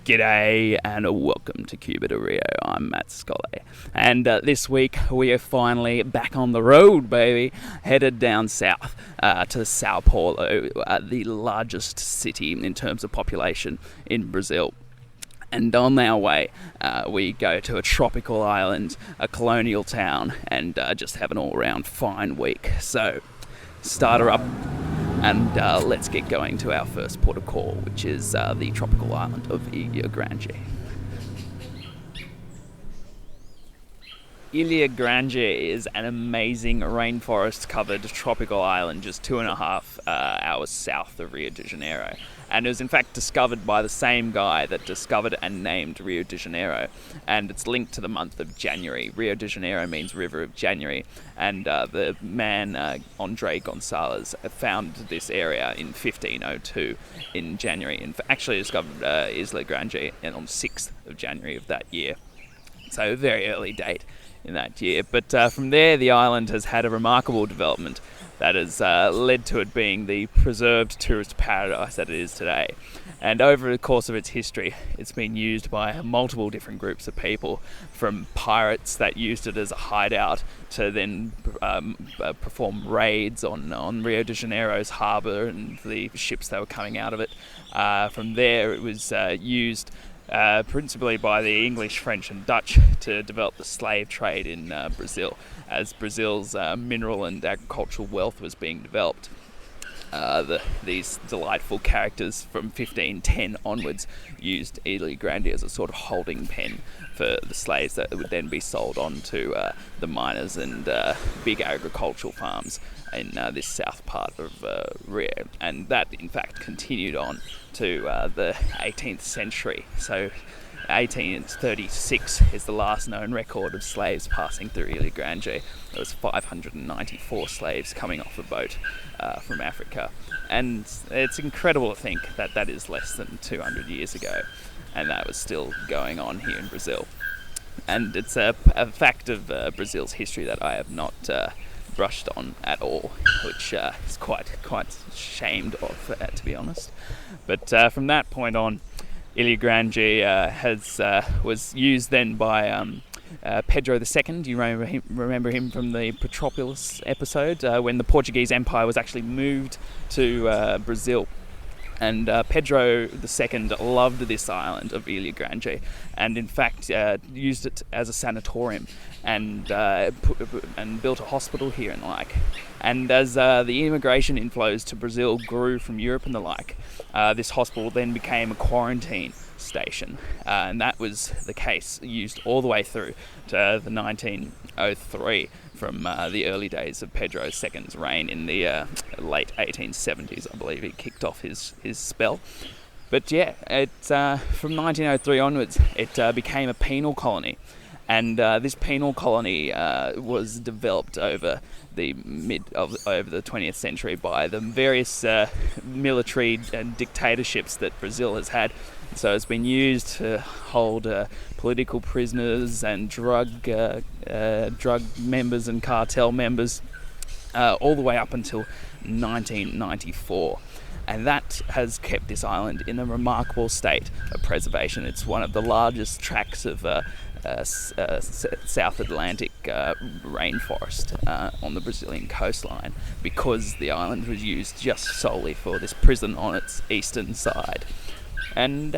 G'day and welcome to Cuba to Rio. I'm Matt Scully, and this week we are finally back on the road, baby. Headed down south to Sao Paulo, the largest city in terms of population in Brazil. And on our way, we go to a tropical island, a colonial town, and just have an all-round fine week. So, start her up. And let's get going to our first port of call, which is the tropical island of Ilha Grande. Ilha Grande is an amazing rainforest-covered tropical island just 2.5 hours south of Rio de Janeiro. And it was in fact discovered by the same guy that discovered and named Rio de Janeiro. And it's linked to the month of January. Rio de Janeiro means River of January. And the man, Andre Gonzalez, found this area in 1502 in January. And actually discovered Isla Grande on the 6th of January of that year. So a very early date in that year. But from there, the island has had a remarkable development that has led to it being the preserved tourist paradise that it is today. And over the course of its history, it's been used by multiple different groups of people, from pirates that used it as a hideout to then perform raids on Rio de Janeiro's harbour and the ships that were coming out of it. From there, it was used principally by the English, French and Dutch to develop the slave trade in Brazil, as Brazil's mineral and agricultural wealth was being developed. These delightful characters from 1510 onwards used Ilha Grande as a sort of holding pen for the slaves that would then be sold on to the miners and big agricultural farms in this south part of Rio. And that in fact continued on to the 18th century. So 1836 is the last known record of slaves passing through Ilha Grande. There was 594 slaves coming off a boat from Africa. And it's incredible to think that that is less than 200 years ago, and that was still going on here in Brazil. And it's a fact of Brazil's history that I have not brushed on at all, which is quite ashamed of, to be honest. But from that point on, Ilha Grande was used then by Pedro II. You remember him from the Petropolis episode, when the Portuguese Empire was actually moved to Brazil. And Pedro II loved this island of Ilha Grande, and in fact used it as a sanatorium and built a hospital here and the like. And as the immigration inflows to Brazil grew from Europe and the like, this hospital then became a quarantine station, and that was the case used all the way through to the 1903, from the early days of Pedro II's reign in the late 1870s, I believe he kicked off his spell. But yeah, from 1903 onwards, it became a penal colony. And this penal colony was developed over the over the 20th century by the various military and dictatorships that Brazil has had. So it's been used to hold political prisoners and drug members and cartel members all the way up until 1994. And that has kept this island in a remarkable state of preservation. It's one of the largest tracts of South Atlantic rainforest on the Brazilian coastline, because the island was used just solely for this prison on its eastern side. And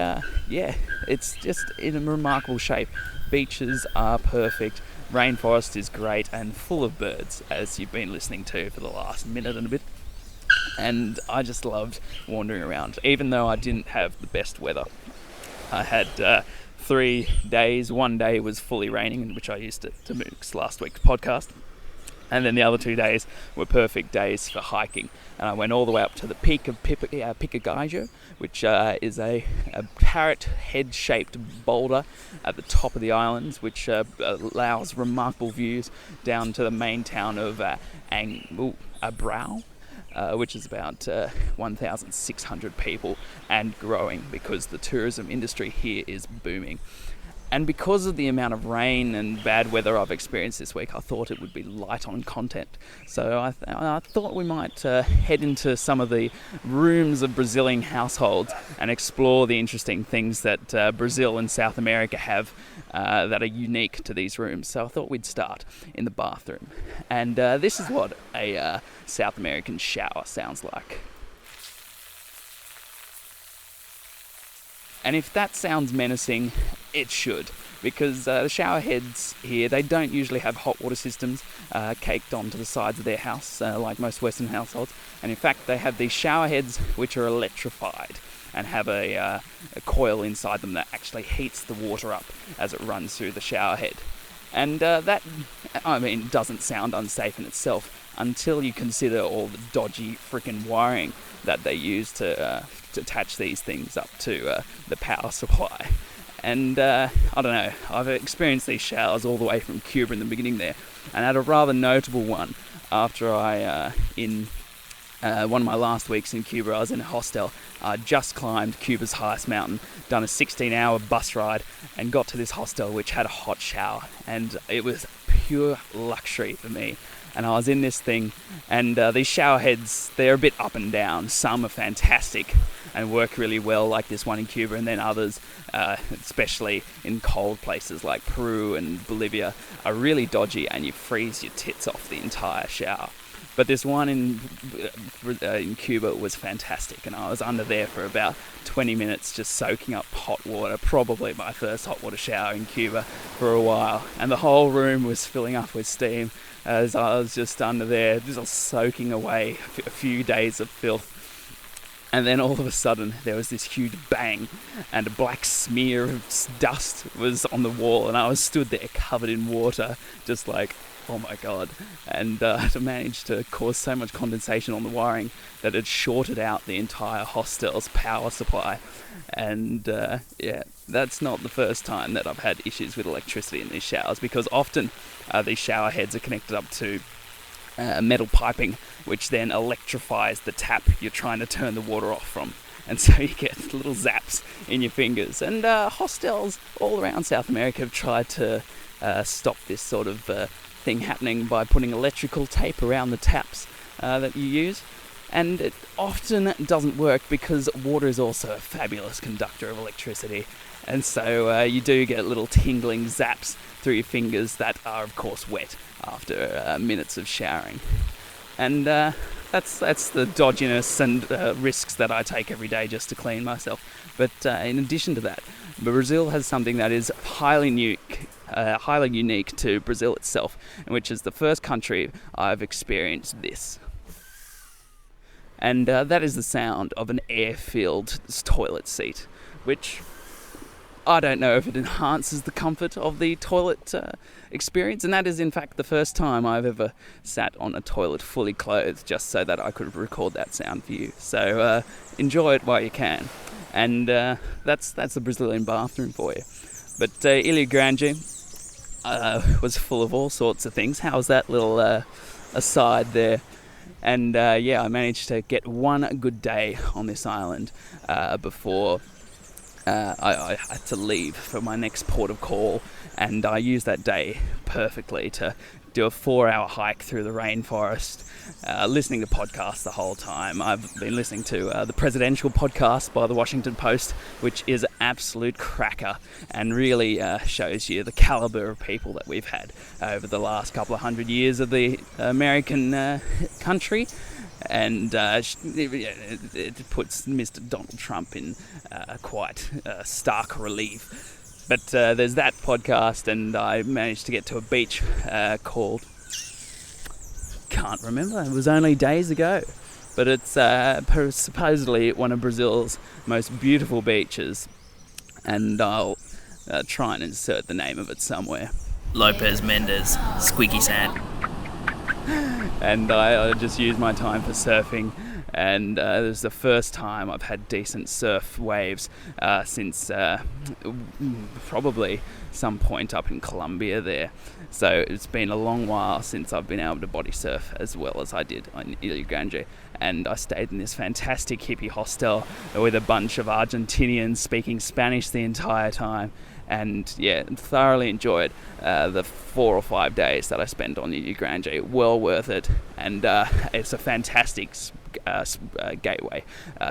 it's just in a remarkable shape. Beaches are perfect, rainforest is great and full of birds, as you've been listening to for the last minute and a bit. And I just loved wandering around, even though I didn't have the best weather. I had 3 days. One day was fully raining, in which I used it to mix last week's podcast. And then the other 2 days were perfect days for hiking. And I went all the way up to the peak of Picagaijo, which is a parrot head-shaped boulder at the top of the island, which allows remarkable views down to the main town of Abraao, which is about 1,600 people and growing, because the tourism industry here is booming. And because of the amount of rain and bad weather I've experienced this week, I thought it would be light on content. So I thought we might head into some of the rooms of Brazilian households and explore the interesting things that Brazil and South America have that are unique to these rooms. So I thought we'd start in the bathroom. And this is what a South American shower sounds like. And if that sounds menacing, it should, because the shower heads here, they don't usually have hot water systems caked onto the sides of their house, like most Western households. And in fact, they have these shower heads which are electrified and have a coil inside them that actually heats the water up as it runs through the shower head. And that, doesn't sound unsafe in itself until you consider all the dodgy frickin' wiring that they use to attach these things up to the power supply. And I don't know, I've experienced these showers all the way from Cuba in the beginning there, and had a rather notable one after in one of my last weeks in Cuba. I was in a hostel. I just climbed Cuba's highest mountain, done a 16-hour bus ride, and got to this hostel which had a hot shower, and it was pure luxury for me. And I was in this thing, and these shower heads, they're a bit up and down. Some are fantastic and work really well, like this one in Cuba, and then others, especially in cold places like Peru and Bolivia, are really dodgy, and you freeze your tits off the entire shower. But this one in Cuba was fantastic, and I was under there for about 20 minutes just soaking up hot water, probably my first hot water shower in Cuba for a while. And the whole room was filling up with steam as I was just under there, just soaking away a few days of filth. And then all of a sudden there was this huge bang, and a black smear of dust was on the wall, and I was stood there covered in water, just like, oh my god. And to manage to cause so much condensation on the wiring that it shorted out the entire hostel's power supply. And that's not the first time that I've had issues with electricity in these showers, because often these shower heads are connected up to metal piping, which then electrifies the tap you're trying to turn the water off from. And so you get little zaps in your fingers. And hostels all around South America have tried to stop this sort of thing happening by putting electrical tape around the taps that you use. And it often doesn't work, because water is also a fabulous conductor of electricity. And so you do get little tingling zaps through your fingers that are, of course, wet after minutes of showering. And that's the dodginess and risks that I take every day just to clean myself. But in addition to that, Brazil has something that is highly unique to Brazil itself, which is the first country I've experienced this. And that is the sound of an air-filled toilet seat, which I don't know if it enhances the comfort of the toilet experience. And that is, in fact, the first time I've ever sat on a toilet fully clothed, just so that I could record that sound for you. So enjoy it while you can. And that's the Brazilian bathroom for you. But Ilha Grande was full of all sorts of things. How's that little aside there? And I managed to get one good day on this island before I had to leave for my next port of call. And I used that day perfectly to do a 4-hour hike through the rainforest, listening to podcasts the whole time. I've been listening to the presidential podcast by the Washington Post, which is an absolute cracker and really shows you the caliber of people that we've had over the last couple of hundred years of the American country. And it puts Mr. Donald Trump in quite stark relief. But there's that podcast, and I managed to get to a beach called... can't remember, it was only days ago. But it's supposedly one of Brazil's most beautiful beaches. And I'll try and insert the name of it somewhere. Lopez Mendes, Squeaky Sand. And I just used my time for surfing, and it was the first time I've had decent surf waves since probably some point up in Colombia there. So it's been a long while since I've been able to body surf as well as I did on Ilha Grande. And I stayed in this fantastic hippie hostel with a bunch of Argentinians speaking Spanish the entire time. and yeah, thoroughly enjoyed the 4 or 5 days that I spent on Ilha Grande. Well worth it, and it's a fantastic gateway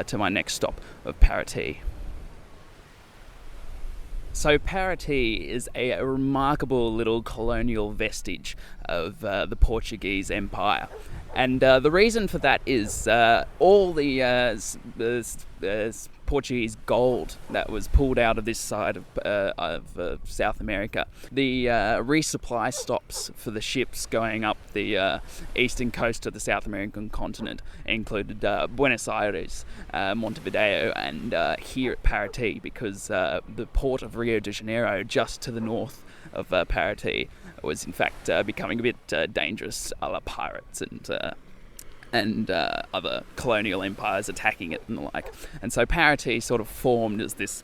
to my next stop of Paraty. So Paraty is a remarkable little colonial vestige of the Portuguese Empire. And the reason for that is all the Portuguese gold that was pulled out of this side of South America. The resupply stops for the ships going up the eastern coast of the South American continent included Buenos Aires, Montevideo, and here at Paraty, because the port of Rio de Janeiro, just to the north of Paraty, was in fact becoming a bit dangerous, a la pirates and other colonial empires attacking it and the like. And so Paraty sort of formed as this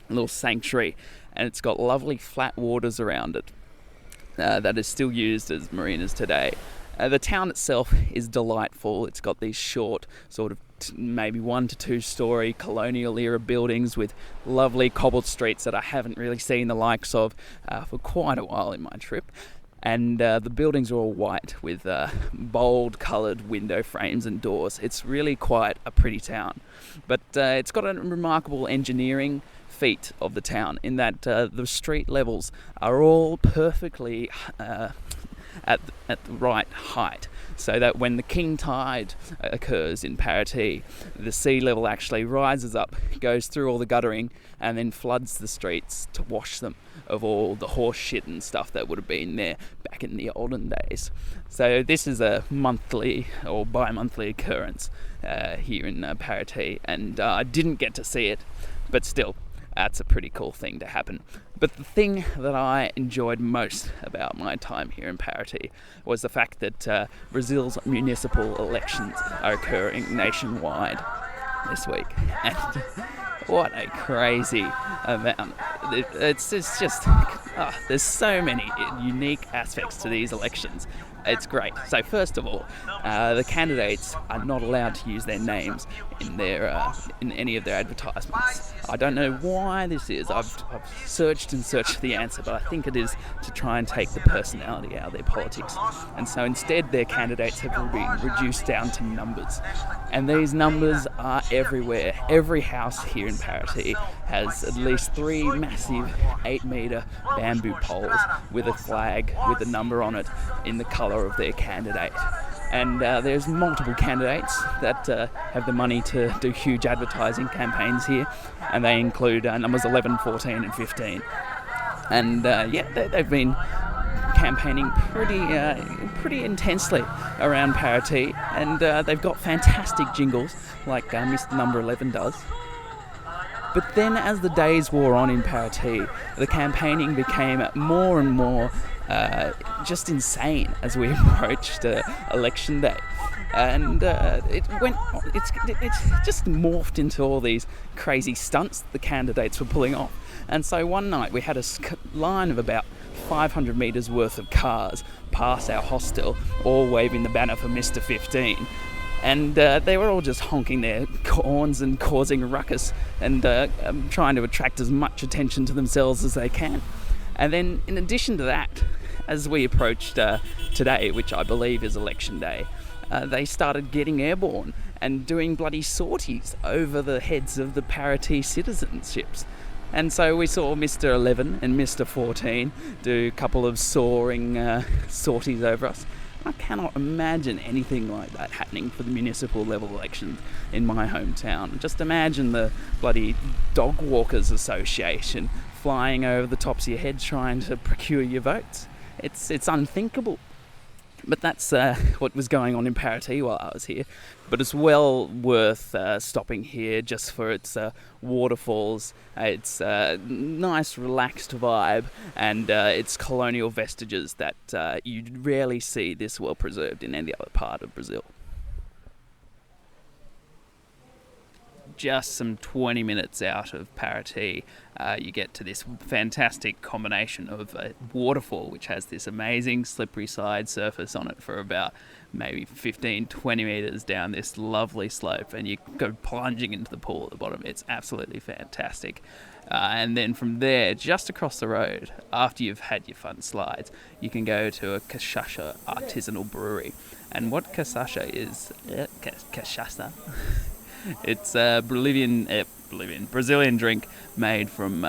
little sanctuary, and it's got lovely flat waters around it that is still used as marinas today. The town itself is delightful. It's got these short, sort of maybe 1 to 2 story colonial era buildings with lovely cobbled streets that I haven't really seen the likes of for quite a while in my trip. And the buildings are all white with bold coloured window frames and doors. It's really quite a pretty town. But it's got a remarkable engineering feat of the town in that the street levels are all perfectly at the right height, so that when the king tide occurs in Paraty, the sea level actually rises up, goes through all the guttering, and then floods the streets to wash them of all the horse shit and stuff that would have been there back in the olden days. So this is a monthly or bi-monthly occurrence here in Paraty, and I didn't get to see it, but still, that's a pretty cool thing to happen. But the thing that I enjoyed most about my time here in Paraty was the fact that Brazil's municipal elections are occurring nationwide this week. And what a crazy amount. It's just there's so many unique aspects to these elections. It's great. So first of all, the candidates are not allowed to use their names in any of their advertisements. I don't know why this is. I've searched and searched for the answer, but I think it is to try and take the personality out of their politics. And so instead, their candidates have been reduced down to numbers. And these numbers are everywhere. Every house here in Paraty has at least 3 massive 8-metre bamboo poles with a flag with a number on it in the colour of their candidate. And there's multiple candidates that have the money to do huge advertising campaigns here, and they include numbers 11, 14 and 15. And they've been campaigning pretty intensely around Paraty, and they've got fantastic jingles like Mr. Number 11 does. But then as the days wore on in Paraty, the campaigning became more and more just insane as we approached election day. And it's just morphed into all these crazy stunts the candidates were pulling off. And so one night we had a line of about 500 metres worth of cars pass our hostel, all waving the banner for Mr. 15. And they were all just honking their horns and causing a ruckus and trying to attract as much attention to themselves as they can. And then in addition to that, as we approached today, which I believe is election day, they started getting airborne and doing bloody sorties over the heads of the Paraty citizenships. And so we saw Mr. 11 and Mr. 14 do a couple of soaring sorties over us. I cannot imagine anything like that happening for the municipal level elections in my hometown. Just imagine the bloody Dog Walkers Association flying over the tops of your head trying to procure your votes. It's unthinkable. But that's what was going on in Paraty while I was here. But it's well worth stopping here just for its waterfalls, its nice relaxed vibe, and its colonial vestiges that you rarely see this well preserved in any other part of Brazil. just some 20 minutes out of Paraty, you get to this fantastic combination of a waterfall, which has this amazing slippery side surface on it for about maybe 15, 20 meters down this lovely slope, and you go plunging into the pool at the bottom. It's absolutely fantastic. And then from there, just across the road, after you've had your fun slides, you can go to a cachaça artisanal brewery. And what cachaça is... cachaça... It's a Brazilian drink made from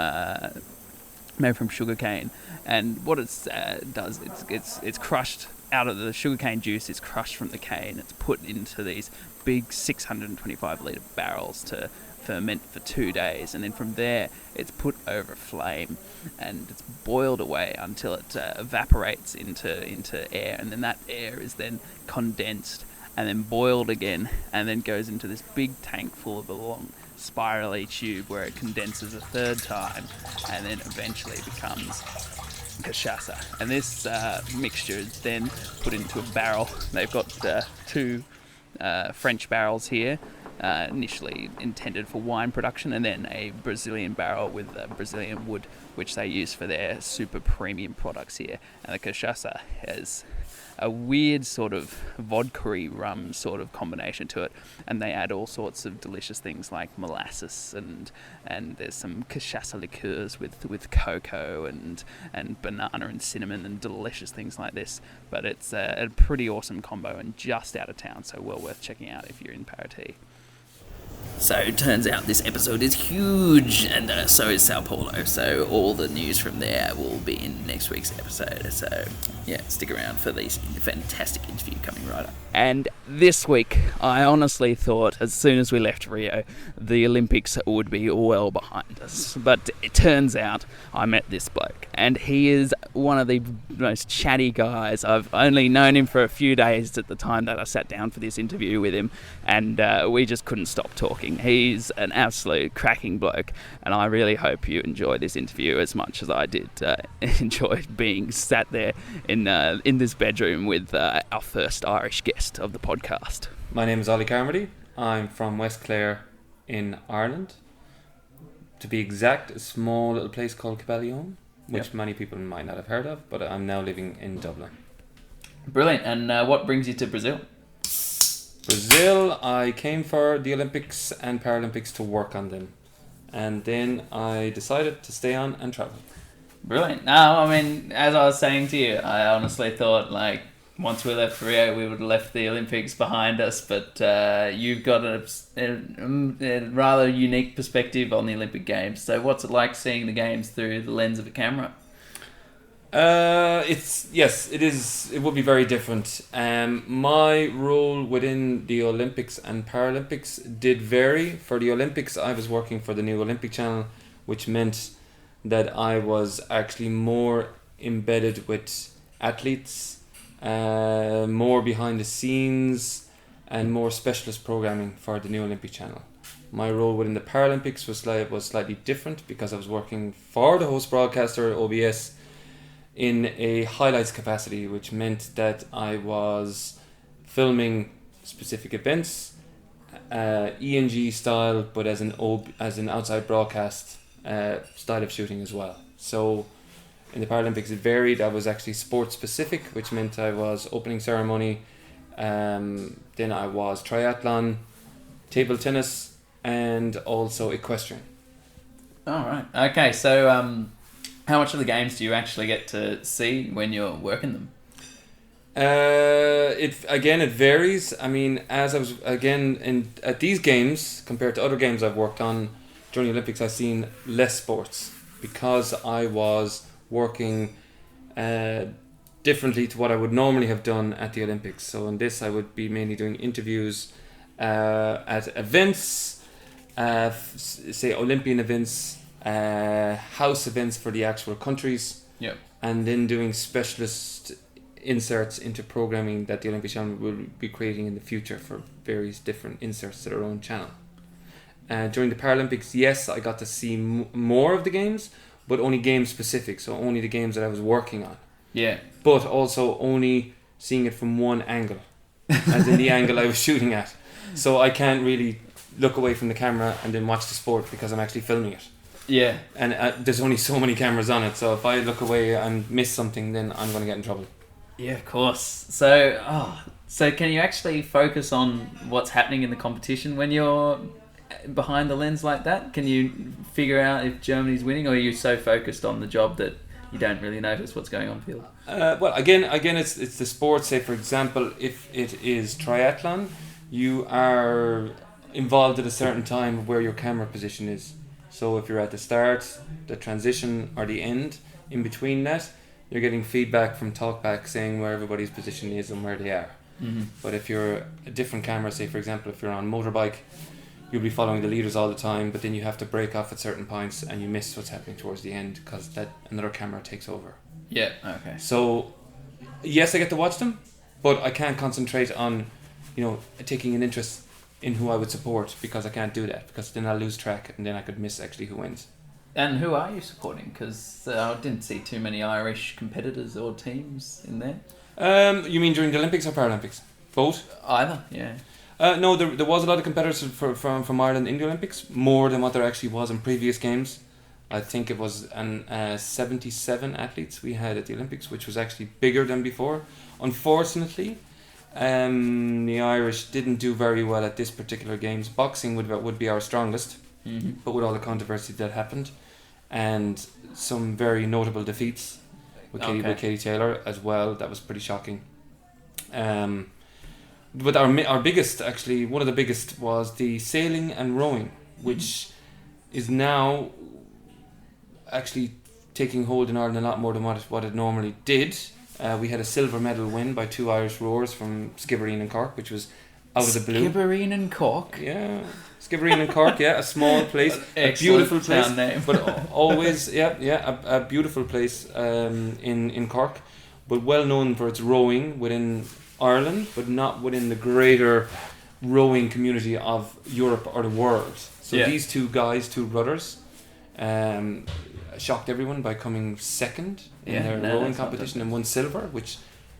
sugarcane, and what it does, it's crushed out of the sugarcane juice. It's crushed from the cane. It's put into these big 625 litre barrels to ferment for 2 days, and then from there it's put over a flame and it's boiled away until it evaporates into air, and then that air is then condensed and then boiled again, and then goes into this big tank full of a long spirally tube where it condenses a third time and then eventually becomes cachaça. And this mixture is then put into a barrel. They've got 2 French barrels here, initially intended for wine production, and then a Brazilian barrel with Brazilian wood, which they use for their super premium products here. And the cachaça has a weird sort of vodka-y rum sort of combination to it, and they add all sorts of delicious things like molasses, and there's some cachaça liqueurs with cocoa and banana and cinnamon and delicious things like this. But it's a pretty awesome combo and just out of town, so well worth checking out if you're in Paraty. So it turns out this episode is huge, and so is Sao Paulo. So all the news from there will be in next week's episode. So yeah, stick around for this fantastic interview coming right up. And this week, I honestly thought as soon as we left Rio, the Olympics would be well behind us. But it turns out I met this bloke, and he is one of the most chatty guys. I've only known him for a few days at the time that I sat down for this interview with him, and we just couldn't stop talking. He's an absolute cracking bloke, and I really hope you enjoy this interview as much as I did enjoy being sat there in this bedroom with our first Irish guest of the podcast. My name is Ollie Carmody. I'm from West Clare in Ireland. To be exact, a small little place called Cabellion, which many people might not have heard of, but I'm now living in Dublin. Brilliant. And what brings you to Brazil? Brazil, I came for the Olympics and Paralympics to work on them. And then I decided to stay on and travel. Brilliant. No, I mean, as I was saying to you, I honestly thought, like, once we left Rio, we would have left the Olympics behind us, but you've got a rather unique perspective on the Olympic Games. So what's it like seeing the Games through the lens of a camera? It is. It would be very different. My role within the Olympics and Paralympics did vary. For the Olympics, I was working for the new Olympic channel, which meant that I was actually more embedded with athletes, more behind the scenes, and more specialist programming for the new Olympic channel. My role within the Paralympics was slightly different because I was working for the host broadcaster OBS in a highlights capacity, which meant that I was filming specific events, ENG style, but as an outside broadcast style of shooting as well. So in the Paralympics it varied. I was actually sports specific, which meant I was opening ceremony, then I was triathlon, table tennis, and also equestrian. All right. Okay, so how much of the games do you actually get to see when you're working them? It varies. I mean, as I was at these games compared to other games I've worked on during the Olympics, I've seen less sports because I was working differently to what I would normally have done at the Olympics. So in this, I would be mainly doing interviews at events, say Olympian events, house events for the actual countries, and then doing specialist inserts into programming that the Olympic channel will be creating in the future for various different inserts to their own channel. During the Paralympics, yes, I got to see more of the games, but only game specific, so only the games that I was working on. Yeah. But also only seeing it from one angle, as in the angle I was shooting at. So I can't really look away from the camera and then watch the sport because I'm actually filming it. Yeah. And there's only so many cameras on it, so if I look away and miss something, then I'm going to get in trouble. Yeah, of course. So can you actually focus on what's happening in the competition when you're behind the lens like that? Can you figure out if Germany's winning, or are you so focused on the job that you don't really notice what's going on field? Well, again, it's the sport. Say, for example, if it is triathlon, you are involved at a certain time where your camera position is. So if you're at the start, the transition, or the end, in between that, you're getting feedback from TalkBack saying where everybody's position is and where they are. Mm-hmm. But if you're a different camera, say for example, if you're on motorbike, you'll be following the leaders all the time, but then you have to break off at certain points and you miss what's happening towards the end because that another camera takes over. Yeah, okay. So, yes, I get to watch them, but I can't concentrate on, taking an interest in who I would support because I can't do that, because then I'll lose track and then I could miss actually who wins. And who are you supporting? Because I didn't see too many Irish competitors or teams in there. You mean during the Olympics or Paralympics? Both? Either, yeah. No, there was a lot of competitors from Ireland in the Olympics, more than what there actually was in previous games. I think it was 77 athletes we had at the Olympics, which was actually bigger than before. Unfortunately, the Irish didn't do very well at this particular games. Boxing would be our strongest, Mm-hmm. but with all the controversy that happened and some very notable defeats with Katie Taylor as well, that was pretty shocking. But our biggest, actually, one of the biggest was the sailing and rowing, which is now actually taking hold in Ireland a lot more than what it normally did. We had a silver medal win by 2 Irish rowers from Skibbereen and Cork, which was out of the blue. Skibbereen and Cork? Yeah, Skibbereen and Cork, yeah, a small place, a beautiful place, but always, a beautiful place in Cork, but well known for its rowing within Ireland, but not within the greater rowing community of Europe or the world. So these two brothers, shocked everyone by coming second in their rowing competition and won silver, which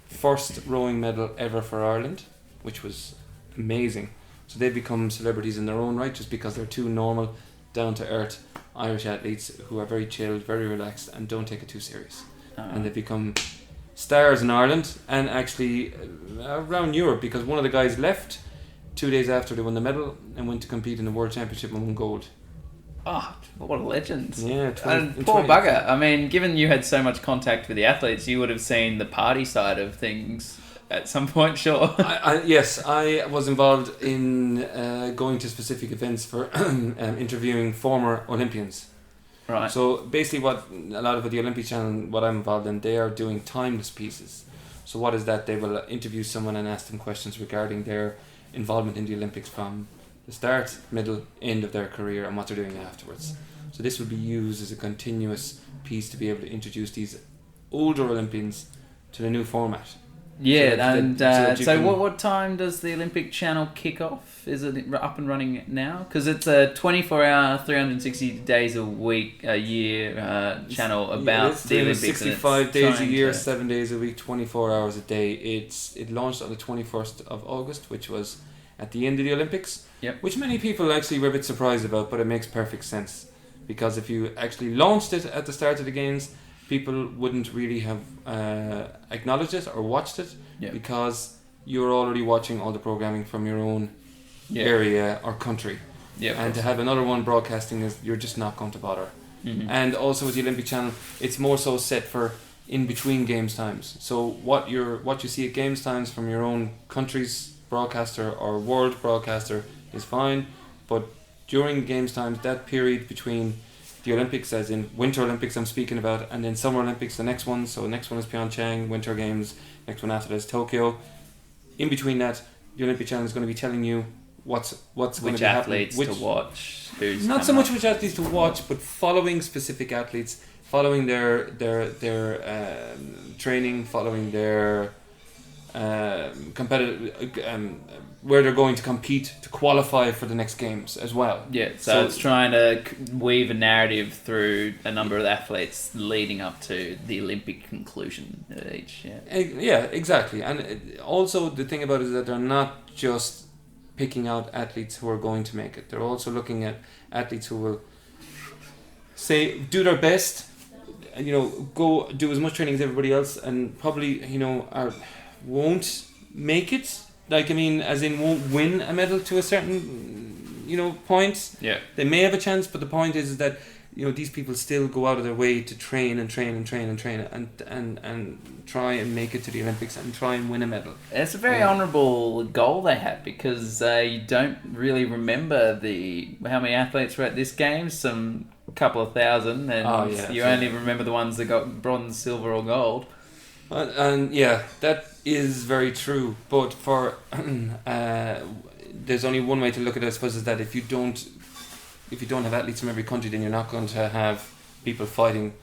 first rowing medal ever for Ireland, which was amazing. So they've become celebrities in their own right just because they're two normal, down-to-earth Irish athletes who are very chilled, very relaxed, and don't take it too serious. And they've become stars in Ireland and actually around Europe, because one of the guys left 2 days after they won the medal and went to compete in the World Championship and won gold. Oh, what a legend. Yeah, poor bugger. I mean, given you had so much contact with the athletes, you would have seen the party side of things at some point, sure. Yes, I was involved in going to specific events for interviewing former Olympians. Right. So basically what a lot of the Olympic Channel, what I'm involved in, they are doing timeless pieces. So what is that? They will interview someone and ask them questions regarding their involvement in the Olympics from the start, middle, end of their career and what they're doing afterwards. So this will be used as a continuous piece to be able to introduce these older Olympians to the new format. Yeah, so what time does the Olympic Channel kick off? Is it up and running now? Because it's a 24-hour, 360 days a year channel about the Olympics. 65 days a year, 7 days a week, 24 hours a day. It launched on the 21st of August, which was at the end of the Olympics, which many people actually were a bit surprised about, but it makes perfect sense. Because if you actually launched it at the start of the games, people wouldn't really have acknowledged it or watched it because you're already watching all the programming from your own area or country. And to have another one broadcasting, you're just not going to bother. Mm-hmm. And also with the Olympic Channel, it's more so set for in between games times. So what you see at games times from your own country's broadcaster or world broadcaster is fine, but during games times, that period between the Olympics, as in Winter Olympics I'm speaking about, and then Summer Olympics, the next one. So next one is Pyeongchang, Winter Games. Next one after that is Tokyo. In between that, the Olympic Channel is going to be telling you what's going to be happening. Which athletes to watch. Who's not so much which athletes to watch, but following specific athletes, following their training, following their competitive where they're going to compete to qualify for the next games as well. Yeah, so it's trying to weave a narrative through a number of athletes leading up to the Olympic conclusion at each. Yeah, exactly. And also the thing about it is that they're not just picking out athletes who are going to make it. They're also looking at athletes who will say do their best, go do as much training as everybody else, and probably won't make it. Like, I mean, as in won't win a medal to a certain point. Yeah. They may have a chance, but the point is that these people still go out of their way to train and try and make it to the Olympics and try and win a medal. It's a very honourable goal they have, because you don't really remember how many athletes were at this game, some couple of thousand, and you only remember the ones that got bronze, silver or gold. And yeah, that is very true, but for there's only one way to look at it, I suppose, is that if you don't have athletes from every country, then you're not going to have people fighting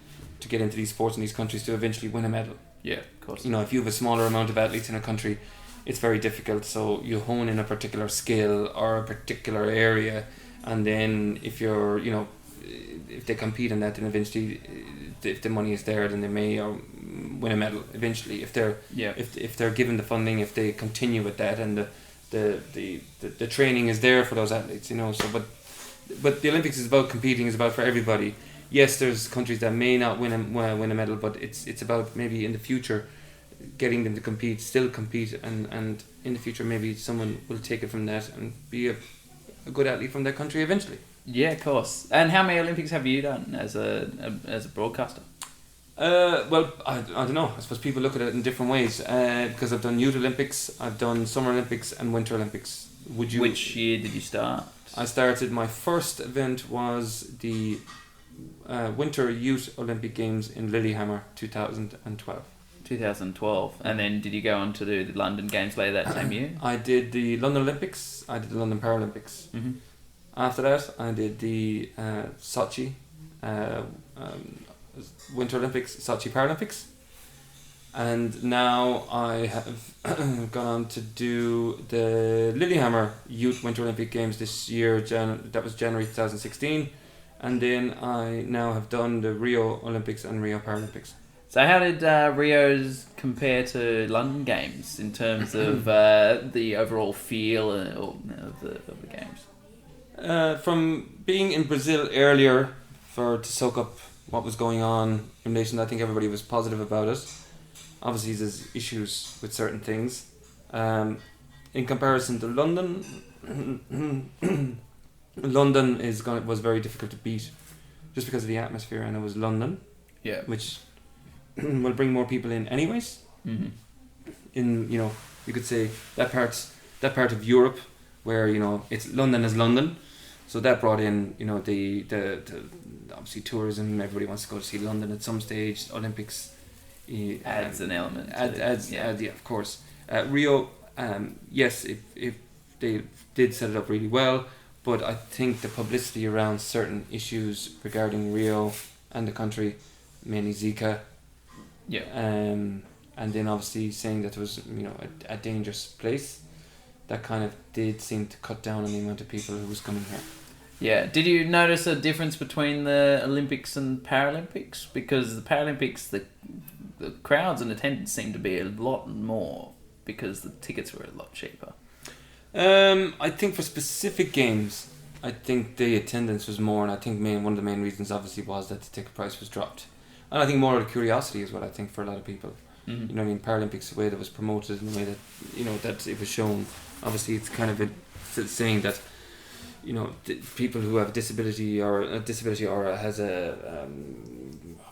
to get into these sports in these countries to eventually win a medal. Yeah, of course. If you have a smaller amount of athletes in a country, it's very difficult. So you hone in a particular skill or a particular area, and then if you're, if they compete in that, then eventually, if the money is there, then they may win a medal eventually. If they're given the funding, if they continue with that, and the training is there for those athletes, So, but the Olympics is about competing, is about for everybody. Yes, there's countries that may not win a medal, but it's about maybe in the future getting them to still compete, and in the future maybe someone will take it from that and be a good athlete from that country eventually. Yeah, of course. And how many Olympics have you done as a broadcaster? Well, I don't know. I suppose people look at it in different ways. Because I've done Youth Olympics, I've done Summer Olympics and Winter Olympics. Which year did you start? I started, my first event was the Winter Youth Olympic Games in Lillehammer, 2012. 2012. And then did you go on to do the London Games later that same year? I did the London Olympics, I did the London Paralympics. Mm-hmm. After that, I did the Sochi Winter Olympics, Sochi Paralympics. And now I have gone on to do the Lillehammer Youth Winter Olympic Games this year. That was January 2016. And then I now have done the Rio Olympics and Rio Paralympics. So how did Rio's compare to London Games in terms of the overall feel of the games? From being in Brazil earlier to soak up what was going on in relation, I think everybody was positive about it. Obviously there's issues with certain things. In comparison to London, London was very difficult to beat just because of the atmosphere, and it was London, which will bring more people in anyways. Mm-hmm. In you could say that part of Europe where it's London is London, so that brought in the obviously tourism. Everybody wants to go to see London at some stage. Olympics adds an element. Of course. Rio, yes, if they did set it up really well, but I think the publicity around certain issues regarding Rio and the country, mainly Zika, and then obviously saying that it was a dangerous place, that kind of did seem to cut down on the amount of people who was coming here. Yeah. Did you notice a difference between the Olympics and Paralympics? Because the Paralympics, the crowds and attendance seemed to be a lot more because the tickets were a lot cheaper. I think for specific games, I think the attendance was more, and I think one of the main reasons obviously was that the ticket price was dropped. And I think more of the curiosity is what I think for a lot of people. Mm-hmm. You know what I mean? Paralympics, the way that was promoted and the way that that it was shown. Obviously, it's kind of saying that people who have a disability or has a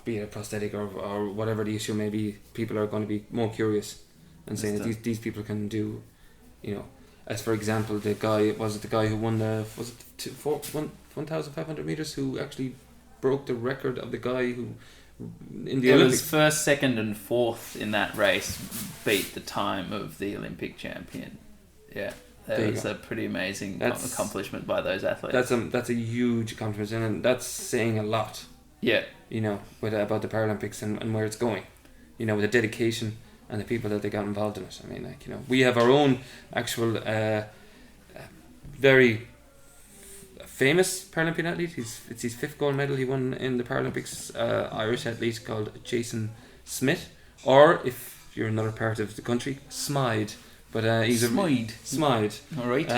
be it a prosthetic or whatever the issue may be, people are going to be more curious and saying that these people can do, as for example, the guy who won 1,500 meters, who actually broke the record of the guy who in the Olympics. Was first, second, and fourth in that race beat the time of the Olympic champion. Yeah. That was a pretty amazing accomplishment by those athletes. That's a huge accomplishment, and that's saying a lot. Yeah. About the Paralympics and where it's going. With the dedication and the people that they got involved in it. I mean, we have our own actual very famous Paralympian athlete. It's his 5th gold medal he won in the Paralympics. Irish athlete called Jason Smith, or if you're another part of the country, Smythe. But he's Smythe. All right.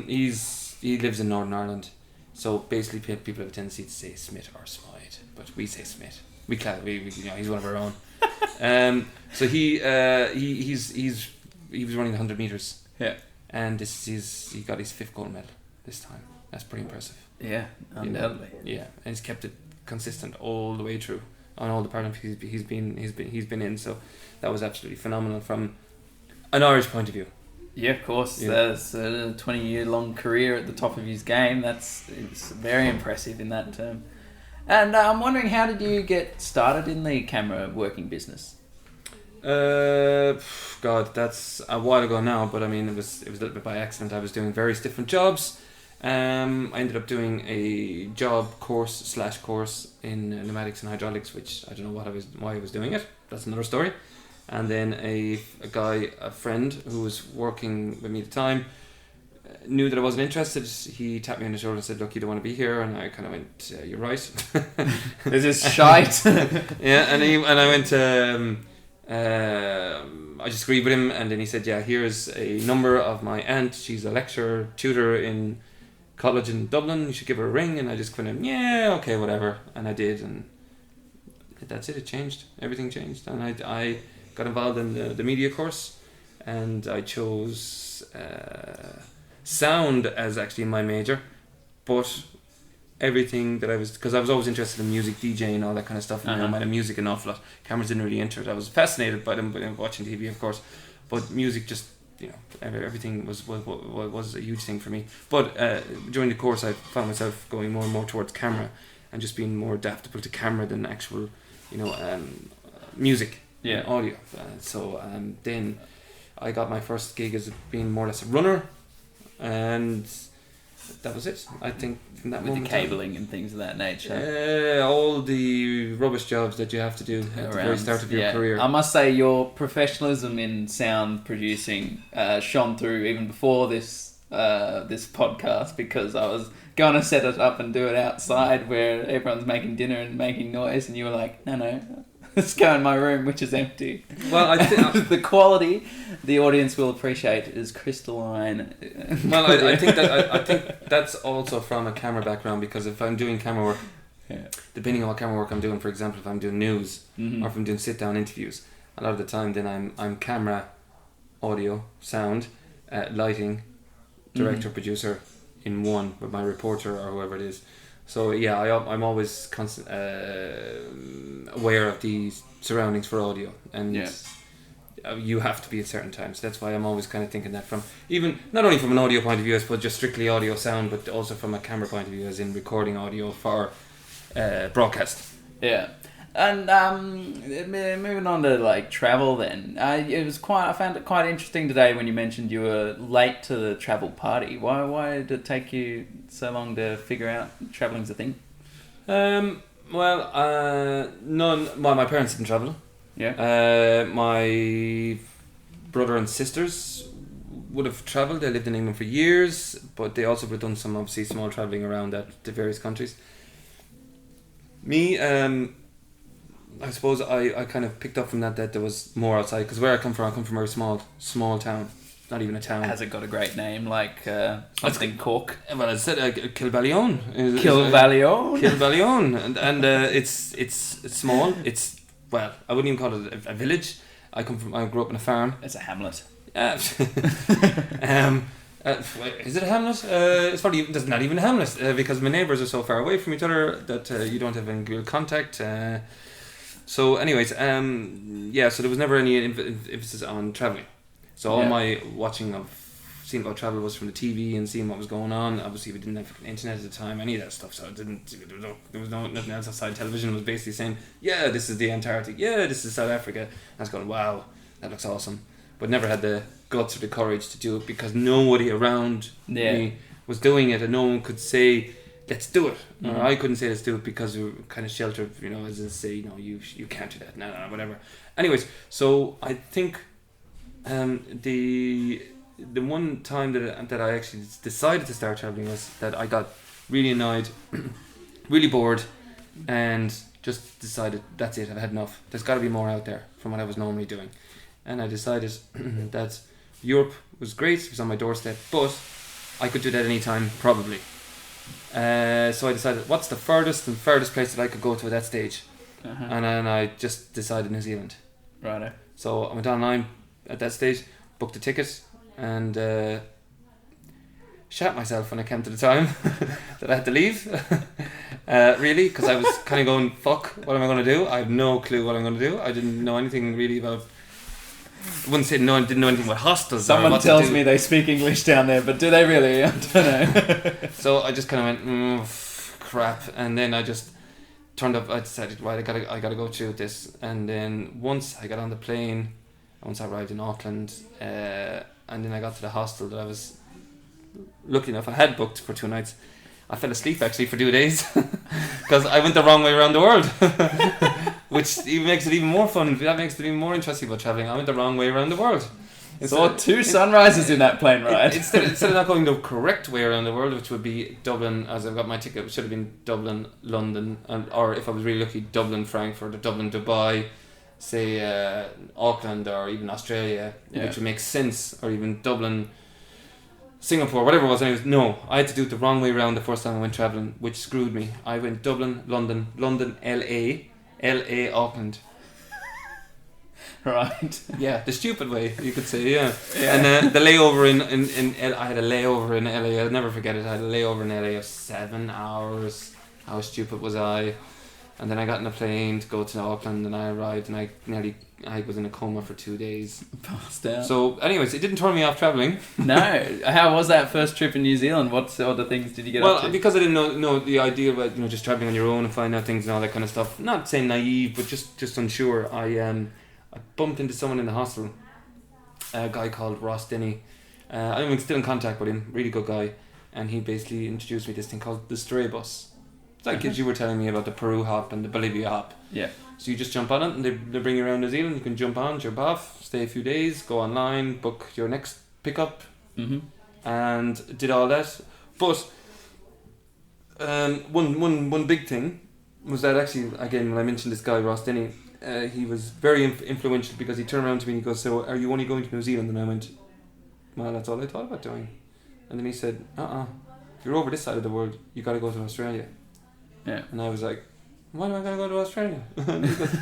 He lives in Northern Ireland, so basically people have a tendency to say Smith or Smythe, but we say Smith. We he's one of our own. So he was running the 100 meters. Yeah. And he got his 5th gold medal this time. That's pretty impressive. Yeah, undoubtedly. Yeah, and he's kept it consistent all the way through on all the Paralympics he's been in. So that was absolutely phenomenal from an Irish point of view. Yeah, of course. Yeah. That's a 20-year-long career at the top of his game. It's very impressive in that term. And I'm wondering, how did you get started in the camera working business? God, that's a while ago now, but I mean, it was a little bit by accident. I was doing various different jobs. I ended up doing a job course in pneumatics and hydraulics, which I don't know why I was doing it. That's another story. And then a friend who was working with me at the time, knew that I wasn't interested. He tapped me on the shoulder and said, "Look, you don't want to be here." And I kind of went, "You're right." This is shite. Yeah, and I went. I just agreed with him, and then he said, "Yeah, here's a number of my aunt. She's a lecturer, tutor in college in Dublin. You should give her a ring." And I just went, "Yeah, okay, whatever." And I did, and that's it. It changed. Everything changed, and I got involved in the media course, and I chose sound as actually my major, but everything that because I was always interested in music, DJing and all that kind of stuff, and I made music an awful lot. Cameras didn't really enter it. I was fascinated by them, watching TV, of course, but music just, everything was a huge thing for me. But during the course, I found myself going more and more towards camera and just being more adaptable to camera than actual, music, and audio. So then I got my first gig as being more or less a runner, and that was it. I think from that moment, the cabling and things of that nature. all the rubbish jobs that you have to do at the very start of your career. I must say your professionalism in sound producing shone through even before this podcast, because I was going to set it up and do it outside where everyone's making dinner and making noise, and you were like, no, let's go in my room, which is empty. Well, I think the quality the audience will appreciate is crystalline. Well, I think that's also from a camera background, because if I'm doing camera work, depending on what camera work I'm doing, for example, if I'm doing news or if I'm doing sit-down interviews, a lot of the time then I'm camera, audio, sound, lighting, director, producer in one with my reporter or whoever it is. So yeah, I'm always aware of the surroundings for audio, and you have to be at certain times. That's why I'm always kind of thinking that from, even not only from an audio point of view, I suppose, just strictly audio sound, but also from a camera point of view, as in recording audio for broadcast. Yeah. And moving on to like travel, then I found it quite interesting today when you mentioned you were late to the travel party. Why did it take you so long to figure out traveling's a thing? My parents didn't travel. Yeah. My brother and sisters would have travelled. They lived in England for years, but they also would have done some obviously small travelling around the various countries. Me, I suppose I kind of picked up from that there was more outside, because where I come from a very small town, not even a town. Has it got a great name, like something Cork? Well, I said Kilballion. Kilballion, and it's small. It's, well, I wouldn't even call it a village. I grew up in a farm. It's a hamlet. Is it a hamlet? It's probably not even a hamlet, because my neighbours are so far away from each other that you don't have any real contact. So anyways, so there was never any emphasis on travelling. So all my watching of seeing about travel was from the TV and seeing what was going on. Obviously, we didn't have internet at the time, any of that stuff. So there was nothing else outside television. It was basically saying, "Yeah, this is the Antarctic. Yeah, this is South Africa." And I was going, "Wow, that looks awesome," but never had the guts or the courage to do it, because nobody around me was doing it, and no one could say, "Let's do it." Mm-hmm. Or I couldn't say let's do it because we were kind of sheltered, as in say, you can't do that, no, whatever. Anyways, so I think the one time that I actually decided to start traveling was that I got really annoyed, really bored, and just decided that's it, I've had enough. There's got to be more out there from what I was normally doing, and I decided that Europe was great. It was on my doorstep, but I could do that anytime, probably. So I decided, what's the furthest place that I could go to at that stage? And then I just decided New Zealand. Righto. So I went online at that stage, booked a ticket, and shat myself when I came to the time that I had to leave. Really, because I was kind of going, fuck, what am I going to do? I have no clue what I'm going to do. I didn't know anything really about... I wouldn't say no, I didn't know anything about hostels. Someone tells me they speak English down there, but do they really? I don't know. So I just kind of went, crap, and then I just turned up. I decided, right, I gotta go through this. And then once I got on the plane, once I arrived in Auckland, and then I got to the hostel that I was lucky enough I had booked for 2 nights. I fell asleep actually for 2 days because I went the wrong way around the world, which even makes it even more fun. That makes it even more interesting about traveling. I went the wrong way around the world. Saw 2 sunrises in that plane ride. Instead of not going the correct way around the world, which would be Dublin, as I've got my ticket, it should have been Dublin, London, or if I was really lucky, Dublin, Frankfurt, or Dublin, Dubai, say Auckland, or even Australia, which would make sense, or even Dublin, Singapore, whatever it was. Anyways, no, I had to do it the wrong way around the first time I went travelling, which screwed me. I went Dublin, London, LA, Auckland. Right. Yeah, the stupid way, you could say, yeah. And the layover in I had a layover in LA, I'll never forget it. I had a layover in LA of 7 hours. How stupid was I? And then I got in a plane to go to Auckland, and I arrived, and I was in a coma for 2 days. Passed out. So, anyways, it didn't turn me off travelling. No. How was that first trip in New Zealand? What sort of things did you get up to? Well, because I didn't know the idea about just travelling on your own and finding out things and all that kind of stuff. Not saying naive, but just unsure. I bumped into someone in the hostel, a guy called Ross Denny. I'm still in contact with him, really good guy, and he basically introduced me to this thing called the Stray Bus. It's like you were telling me about the Peru hop and the Bolivia hop. Yeah. So you just jump on it and they bring you around New Zealand. You can jump on, jump off, stay a few days, go online, book your next pickup, and did all that. But one big thing was that actually, again, when I mentioned this guy, Ross Denny, he was very influential because he turned around to me and he goes, so are you only going to New Zealand? And I went, well, that's all I thought about doing. And then he said, if you're over this side of the world, you got to go to Australia. Yeah. And I was like, why do I got to go to Australia? And he goes,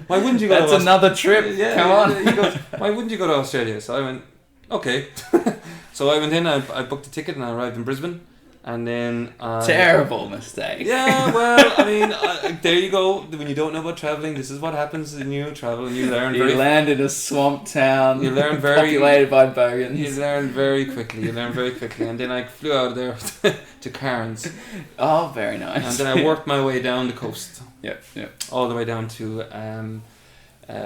why wouldn't you go That's to another trip. Yeah, Come on. He goes, why wouldn't you go to Australia? So I went, okay. So I went in, I booked a ticket and I arrived in Brisbane. And then... Terrible mistake. Yeah, well, I mean, there you go. When you don't know about travelling, this is what happens when you travel and you learn You land in a swamp town. You learn very... populated by bogans. You learn very quickly. And then I flew out of there to Cairns. Oh, very nice. And then I worked my way down the coast. Yep. All the way down to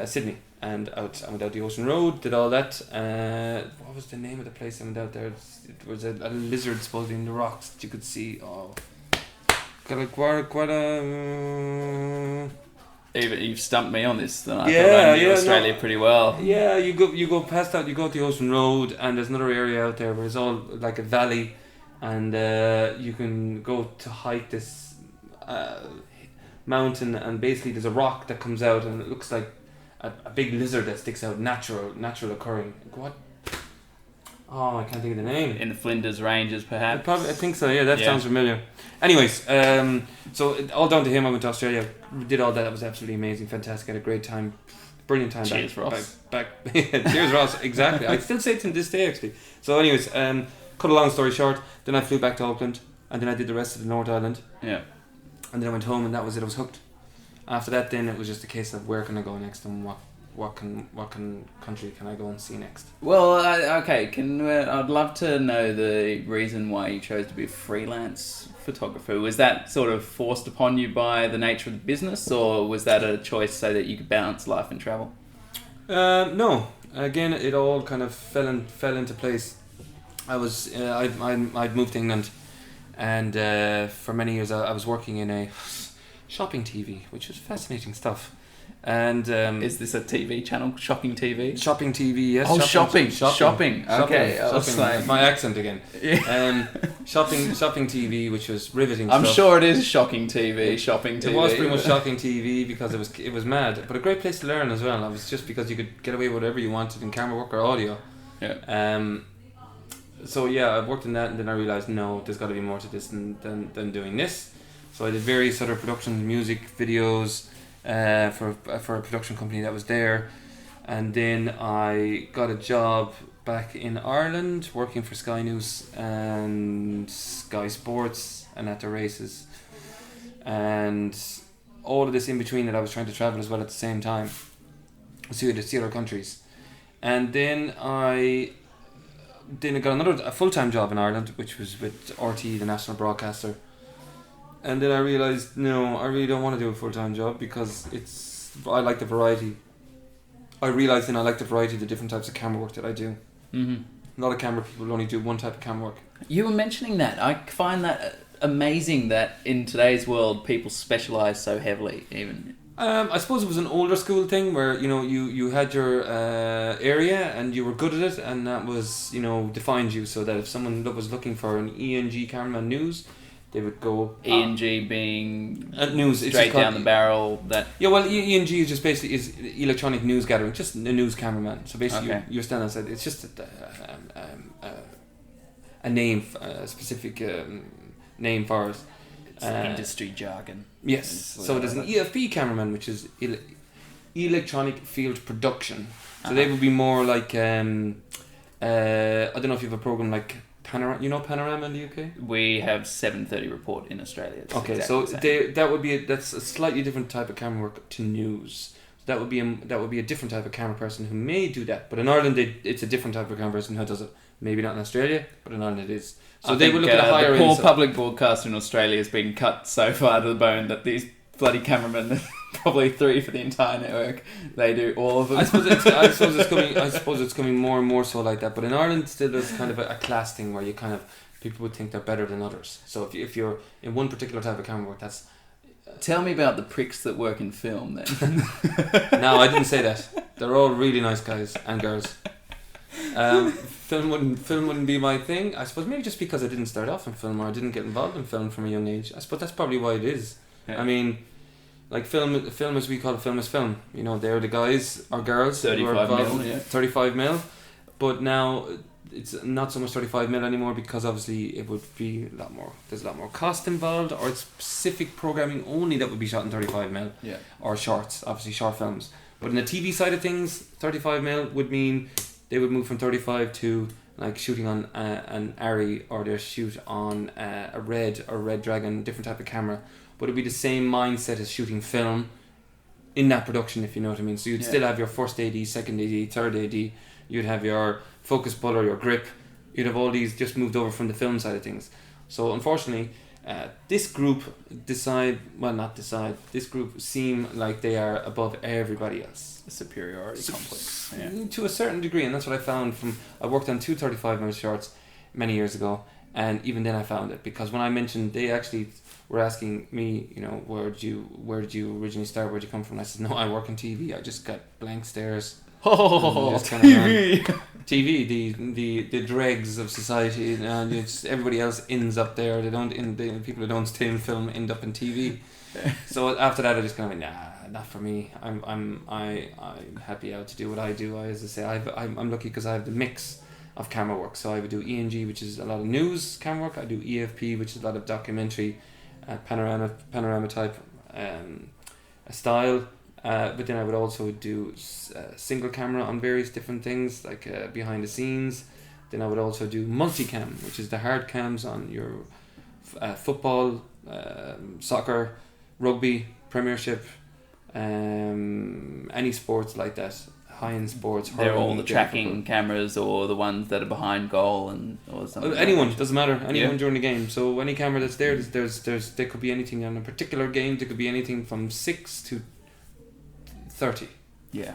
Sydney. And I went out the Ocean Road, did all that. What was the name of the place I went out there? It was a lizard supposedly in the rocks that you could see. Oh, quite a. Even you've stumped me on this. Then I knew Australia pretty well. Yeah, you go past that. You go to the Ocean Road, and there's another area out there where it's all like a valley, and you can go to hike this mountain, and basically there's a rock that comes out, and it looks like a big lizard that sticks out, natural occurring. What? Oh, I can't think of the name. In the Flinders Ranges, perhaps. I think so. Yeah, that sounds familiar. Anyways, so all down to him. I went to Australia, did all that. That was absolutely amazing, fantastic. Had a great time, brilliant time. Cheers, Ross. Cheers, Ross. Exactly. I still say it to this day, actually. So, anyways, cut a long story short. Then I flew back to Auckland, and then I did the rest of the North Island. Yeah. And then I went home, and that was it. I was hooked. After that, then it was just a case of where can I go next, and what country can I go and see next. Well, okay. I'd love to know the reason why you chose to be a freelance photographer. Was that sort of forced upon you by the nature of the business, or was that a choice so that you could balance life and travel? No. Again, it all kind of fell into place. I'd moved to England, and for many years I was working in a shopping TV, which was fascinating stuff. And is this a TV channel? Shocking TV? Shopping TV, yes. Oh, shopping. Okay, shopping. My accent again. Yeah. Shopping TV, which was riveting. I'm stuff. sure it is shocking TV. Shopping TV. It was pretty much shocking TV because it was mad, but a great place to learn as well. It was just because you could get away with whatever you wanted in camera work or audio. Yeah. So yeah, I worked in that, and then I realized no, there's got to be more to this than doing this. So I did various other productions, music videos, for a production company that was there, and then I got a job back in Ireland working for Sky News and Sky Sports and at the races, and all of this in between that I was trying to travel as well at the same time, see other countries, and then I got a full-time job in Ireland, which was with RT, the national broadcaster. And then I realised, no, I really don't want to do a full-time job because I like the variety. I realised then I like the variety of the different types of camera work that I do. Mm-hmm. A lot of camera people only do one type of camera work. You were mentioning that. I find that amazing that in today's world people specialise so heavily, even. I suppose it was an older school thing where you had your area and you were good at it, and that was defined you, so that if someone was looking for an ENG cameraman news, they would go ENG being news straight down the barrel. That ENG is just basically is electronic news gathering, just a news cameraman. So basically you're standing outside. It's just a name, a specific name for it. It's industry jargon. Yes. So there's an EFP cameraman, which is electronic field production. So they would be more like I don't know if you have a program like Panorama in the UK. We have 7:30 report in Australia. It's okay, exactly so that's a slightly different type of camera work to news. That would be a different type of camera person who may do that. But in Ireland, it's a different type of camera person who does it. Maybe not in Australia, but in Ireland it is. So they would look at a higher end. The poor public broadcaster in Australia has been cut so far to the bone that these bloody cameramen, probably 3 for the entire network, they do all of them. I suppose it's coming more and more so like that. But in Ireland, still there's kind of a class thing where people would think they're better than others. So if you're in one particular type of camera work, that's. Tell me about the pricks that work in film then. No, I didn't say that. They're all really nice guys and girls. Film wouldn't be my thing. I suppose maybe just because I didn't start off in film, or I didn't get involved in film from a young age. I suppose that's probably why it is. Yeah. I mean, like film as we call it, film is film. They're the guys or girls 35 mil, 35 mil. But now it's not so much 35 mil anymore, because obviously it would be a lot more. There's a lot more cost involved, or it's specific programming only that would be shot in 35 mil. Yeah. Or shorts, obviously short films. But in the TV side of things, 35 mil would mean they would move from 35 to like shooting on an ARRI, or they shoot on a Red or Red Dragon, different type of camera. But it'd be the same mindset as shooting film in that production, if you know what I mean. So you'd still have your first AD, second AD, third AD. You'd have your focus puller, your grip. You'd have all these just moved over from the film side of things. So unfortunately, this group this group seem like they are above everybody else. A superiority complex. Yeah. To a certain degree, and that's what I found I worked on 2 35mm shorts many years ago, and even then I found it, because when I mentioned, they actually were asking me, where did you originally start, where'd you come from? And I said, no, I work in TV. I just got blank stares. TV! TV, the dregs of society, and everybody else ends up there. The people who don't stay in film end up in TV. So after that, I just kind of went, nah, not for me. I'm happy out to do what I do. As I say, I'm lucky because I have the mix of camera work. So I would do ENG, which is a lot of news camera work. I do EFP, which is a lot of documentary, panorama type style. But then I would also do single camera on various different things, like behind the scenes. Then I would also do multicam, which is the hard cams on your football, soccer, rugby, Premiership, any sports like that, high-end sports. They're all the tracking cameras, or the ones that are behind goal, or something. Anyone, doesn't matter. Anyone during the game. So any camera that's there, there could be anything on a particular game. There could be anything from 6 to 30. Yeah.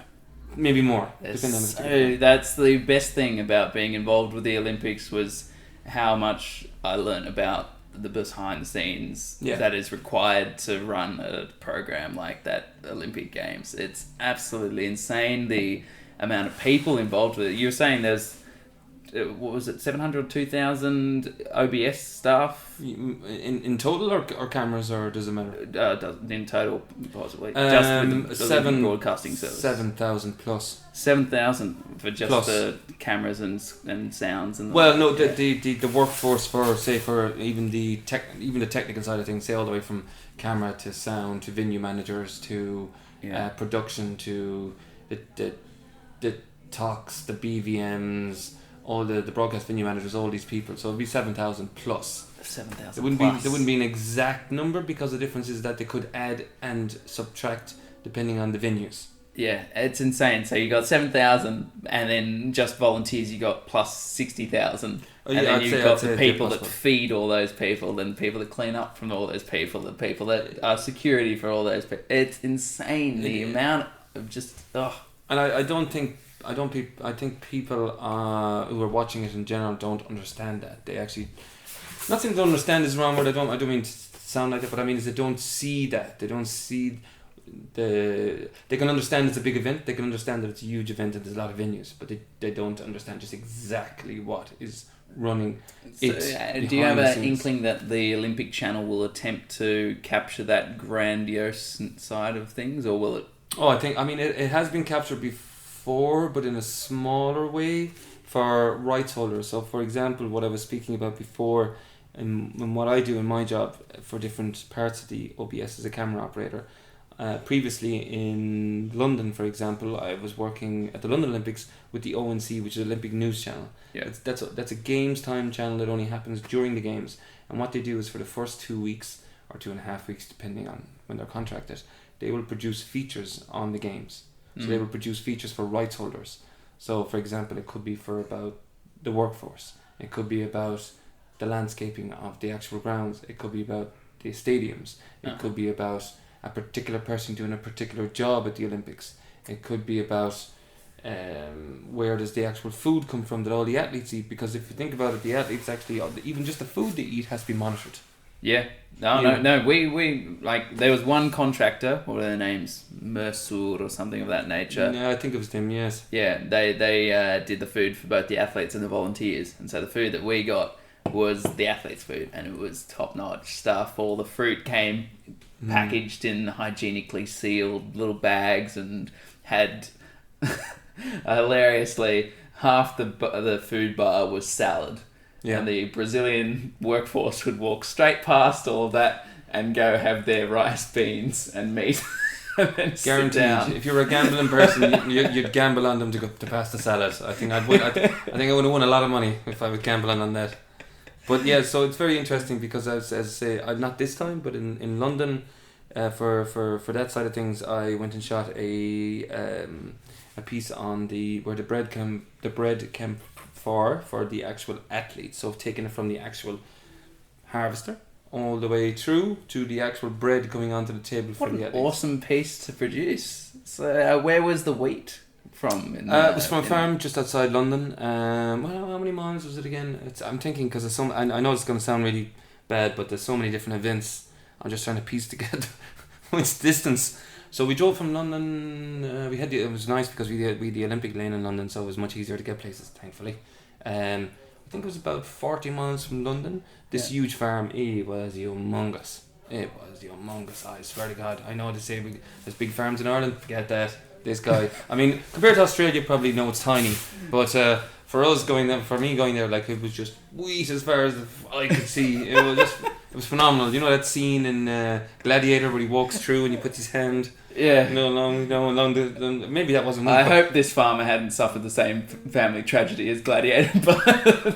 Maybe more. So that's the best thing about being involved with the Olympics, was how much I learned about the behind the scenes that is required to run a program like that, Olympic Games. It's absolutely insane, the amount of people involved with it. You were saying there's what was it, 700, 2,000 OBS staff? In total or cameras, or does it matter? In total, possibly. Just with the seven broadcasting service. 7,000 plus. 7,000 for just Plus. the cameras and sounds and. Well, no, the workforce for even the technical side of things, say all the way from camera to sound to venue managers to production to the talks, the BVMs, all the broadcast venue managers, all these people. So it'd be 7,000 plus. 7,000 There wouldn't be an exact number, because the difference is that they could add and subtract depending on the venues. Yeah, it's insane. So you got 7,000, and then just volunteers you got plus 60,000. And then you've got the people that feed all those people, then people that clean up from all those people, the people that are security for all those people. It's insane, the amount of just... Oh. And I think people who are watching it in general don't understand that. They actually... Not saying they don't understand is wrong word, I don't mean to sound like that, but I mean is they don't see that. They don't see... They can understand it's a big event, they can understand that it's a huge event and there's a lot of venues, but they don't understand just exactly what is running it. So, do you have an inkling that the Olympic Channel will attempt to capture that grandiose side of things, or will it? It has been captured before, but in a smaller way for rights holders. So for example, what I was speaking about before, and what I do in my job for different parts of the OBS as a camera operator. Previously in London, for example, I was working at the London Olympics with the ONC, which is Olympic News Channel. Yeah. That's a games time channel that only happens during the games. And what they do is for the first 2 weeks or 2.5 weeks, depending on when they're contracted, they will produce features on the games. So they will produce features for rights holders. So, for example, it could be for about the workforce. It could be about the landscaping of the actual grounds. It could be about the stadiums. It could be about a particular person doing a particular job at the Olympics. It could be about where does the actual food come from that all the athletes eat, because if you think about it, the athletes actually, even just the food they eat has to be monitored. Yeah. No. We like, there was one contractor, what were their names? Mercer or something of that nature. Yeah, I think it was them, yes. Yeah, they did the food for both the athletes and the volunteers. And so the food that we got was the athletes' food, and it was top-notch stuff. All the fruit came packaged in hygienically sealed little bags, and had hilariously half the food bar was salad. Yeah. And the Brazilian workforce would walk straight past all of that and go have their rice, beans and meat. And then guaranteed, if you were a gambling person, you'd gamble on them to pass the salad. I think I would have won a lot of money if I was gambling on that. But yeah, so it's very interesting because as I say, not this time, but in London, for that side of things, I went and shot a piece on where the bread came for the actual athletes. So I've taken it from the actual harvester all the way through to the actual bread coming onto the table for the athletes. Awesome piece to produce. So where was the wheat from? It was from a farm just outside London. How many miles was it again? I'm thinking because I know it's going to sound really bad, but there's so many different events. I'm just trying to piece together which distance. So we drove from London. It was nice because we had the Olympic lane in London, so it was much easier to get places, thankfully. I think it was about 40 miles from London. This huge farm, it was humongous. I swear to God. I know they say there's big farms in Ireland. Forget that. This guy. I mean, compared to Australia, you probably know it's tiny. But for me going there, like, it was just wheat as far as I could see. It was phenomenal. You know that scene in Gladiator where he walks through and he puts his hand along the maybe that wasn't. I hope this farmer hadn't suffered the same family tragedy as Gladiator. But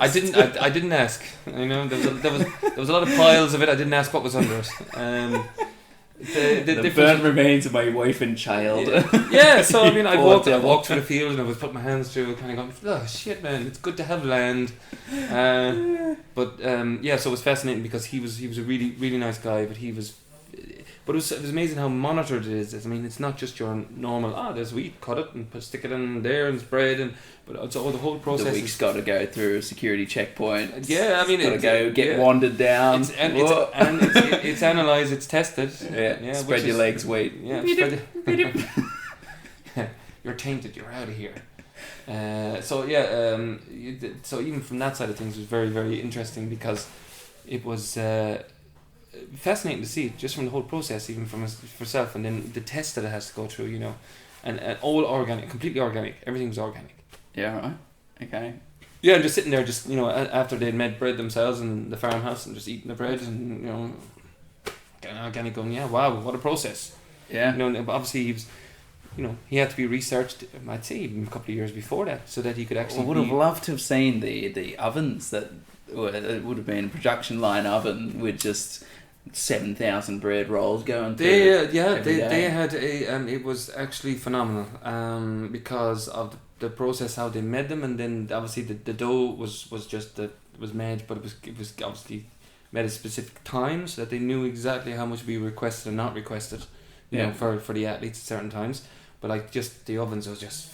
I didn't ask. You know, there was a lot of piles of it. I didn't ask what was under it. The burnt remains of my wife and child. Yeah, so I mean, I walked through the field and I was putting my hands through, kind of going, oh shit, man, it's good to have land. So it was fascinating because he was a really, really nice guy, but it was amazing how monitored it is. I mean, it's not just your normal, there's wheat, cut it and stick it in there and spread, but it's all the whole process. The wheat's got to go through a security checkpoint. Yeah, I mean, it's got to get wandered down. It's analysed, it's tested. Yeah, spread your legs, wheat. Yeah, you're tainted, you're out of here. So even from that side of things, it was very, very interesting because it was fascinating to see just from the whole process, even from herself, and then the test that it has to go through, and all organic, completely organic. Everything was organic. Yeah, right. Okay. Yeah, and just sitting there, just after they'd made bread themselves in the farmhouse and just eating the bread and getting organic, going, yeah, wow, what a process. Yeah. Obviously he was, he had to be researched. I'd say even a couple of years before that, so that he could actually. I would have loved to have seen the ovens that it would have been a production line oven with just 7,000 bread rolls going through. They had a. It was actually phenomenal. Because of the process how they made them, and then obviously the dough was made, but it was obviously made at specific times so that they knew exactly how much we requested and not requested. For the athletes at certain times, but like just the ovens was just.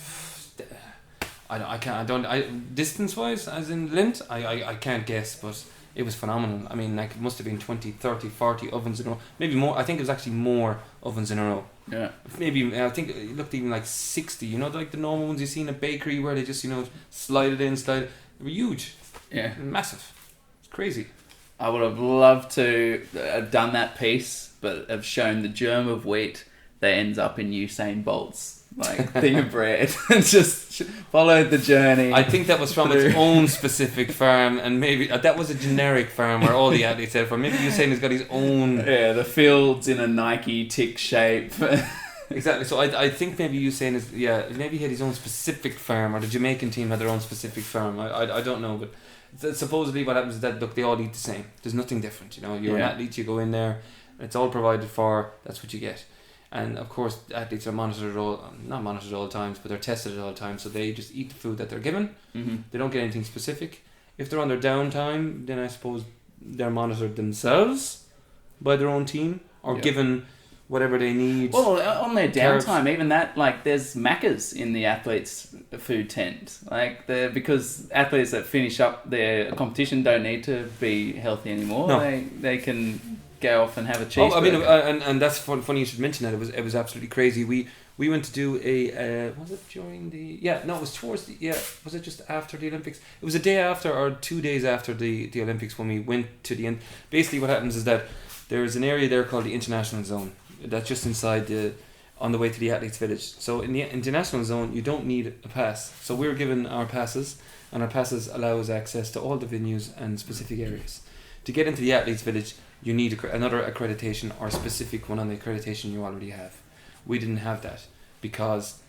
Distance wise, as in length, I can't guess, but it was phenomenal. I mean, like it must have been 20, 30, 40 ovens in a row, maybe more. I think it was actually more ovens in a row. Yeah. Maybe I think it looked even like 60. Like the normal ones you see in a bakery where they just slide it in, slide. They were huge. Yeah. Massive. It's crazy. I would have loved to have done that piece, but have shown the germ of wheat that ends up in Usain Bolt's thing of bread and just followed the journey. I think that was from its own specific farm, and maybe that was a generic farm where all the athletes said from. Maybe Usain has got his own. Yeah, the fields in a Nike tick shape. Exactly. So I think maybe Usain is maybe he had his own specific farm, or the Jamaican team had their own specific farm. I don't know, but supposedly what happens is that look, they all eat the same. There's nothing different. You're an athlete, you go in there, it's all provided for. That's what you get. And of course, athletes are not monitored all the times, but they're tested at all the times. So they just eat the food that they're given. Mm-hmm. They don't get anything specific. If they're on their downtime, then I suppose they're monitored themselves by their own team, or given whatever they need. Well, on their downtime, even that, there's Maccas in the athletes' food tent. Because athletes that finish up their competition don't need to be healthy anymore. No. They can go off and have a cheeseburger. And that's funny you should mention that. It was absolutely crazy. We went to do was it during the it was towards was it just after the Olympics? It was a day after or 2 days after the Olympics when we went to the end. Basically what happens is that there's an area there called the International Zone that's just inside on the way to the athletes village. So in the International Zone you don't need a pass. So we were given our passes, and our passes allow us access to all the venues and specific areas. To get into the athletes village you need another accreditation, or a specific one on the accreditation you already have. We didn't have that because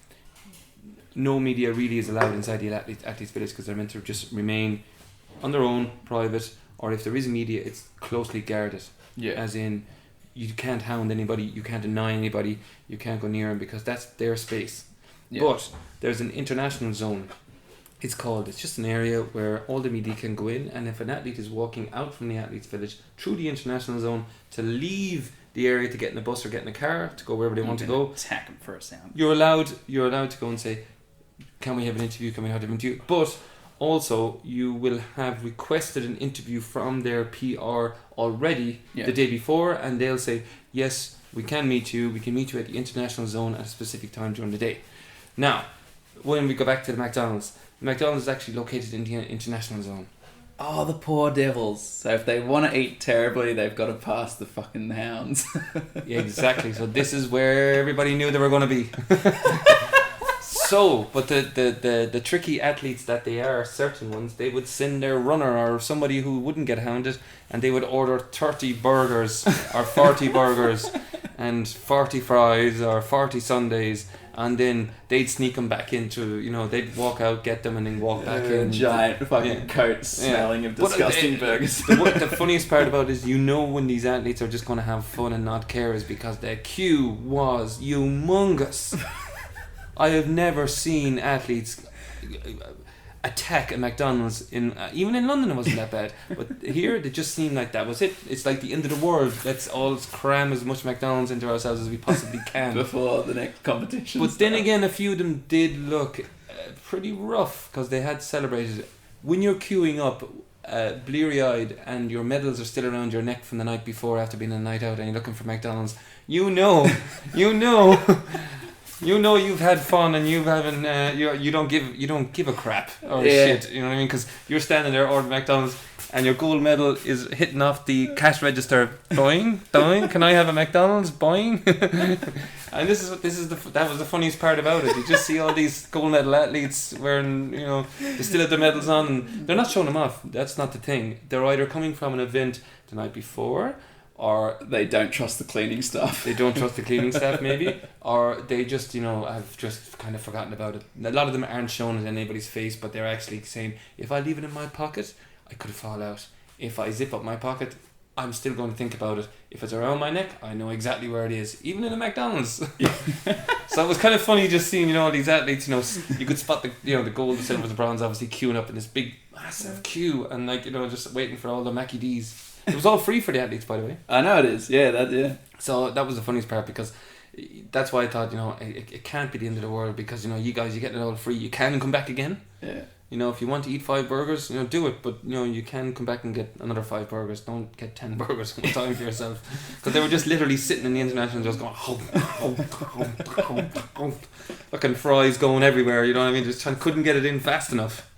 no media really is allowed inside the athletes village, because they're meant to just remain on their own, private, or if there is media, it's closely guarded. Yeah. As in, you can't hound anybody, you can't deny anybody, you can't go near them because that's their space. Yeah. But there's an international zone. It's just an area where all the media can go in, and if an athlete is walking out from the athletes village through the international zone to leave the area to get in a bus or get in a car to go wherever they want to go, attack them for a sound. You're allowed to go and say, can we have an interview? Can we have an interview? But also you will have requested an interview from their PR already the day before, and they'll say, yes, we can meet you. We can meet you at the international zone at a specific time during the day. Now, when we go back to the McDonald's is actually located in the international zone. Oh, the poor devils. So if they want to eat terribly, they've got to pass the fucking hounds. Yeah, exactly. So this is where everybody knew they were going to be. But the tricky athletes that they are, certain ones, they would send their runner or somebody who wouldn't get hounded, and they would order 30 burgers or 40 burgers and 40 fries or 40 sundaes, and then they'd sneak them back into, they'd walk out, get them, and then walk back in. Giant fucking coat smelling of disgusting burgers. The funniest part about it is, when these athletes are just going to have fun and not care, is because the queue was humongous. I have never seen athletes attack a McDonald's even in London. It wasn't that bad, but here it just seemed like that was it. It's like the end of the world. Let's all cram as much McDonald's into ourselves as we possibly can before the next competition. But then again, a few of them did look pretty rough because they had celebrated. When you're queuing up, bleary-eyed, and your medals are still around your neck from the night before after being a night out, and you're looking for McDonald's, You know you've had fun and you haven't. You don't give a crap or shit. You know what I mean? Because you're standing there ordering McDonald's and your gold medal is hitting off the cash register. Boing, boing. Can I have a McDonald's? Boing. And that was the funniest part about it. You just see all these gold medal athletes wearing, they still have their medals on, and they're not showing them off. That's not the thing. They're either coming from an event the night before, or they don't trust the cleaning staff. They don't trust the cleaning staff, maybe, or they just, have just kind of forgotten about it. A lot of them aren't showing it in anybody's face, but they're actually saying, if I leave it in my pocket, I could fall out. If I zip up my pocket, I'm still going to think about it. If it's around my neck, I know exactly where it is, even in a McDonald's. So it was kind of funny just seeing, all these athletes, you could spot the gold, the silver, the bronze, obviously queuing up in this big, massive queue, and just waiting for all the Mackie D's. It was all free for the athletes, by the way. I know it is. Yeah. So that was the funniest part, because that's why I thought, it can't be the end of the world, because, you guys, you get it all free. You can come back again. Yeah. If you want to eat 5 burgers, do it. But, you can come back and get another 5 burgers. Don't get 10 burgers one time for yourself. Because they were just literally sitting in the international just going, fucking fries going everywhere, you know what I mean? Just couldn't get it in fast enough.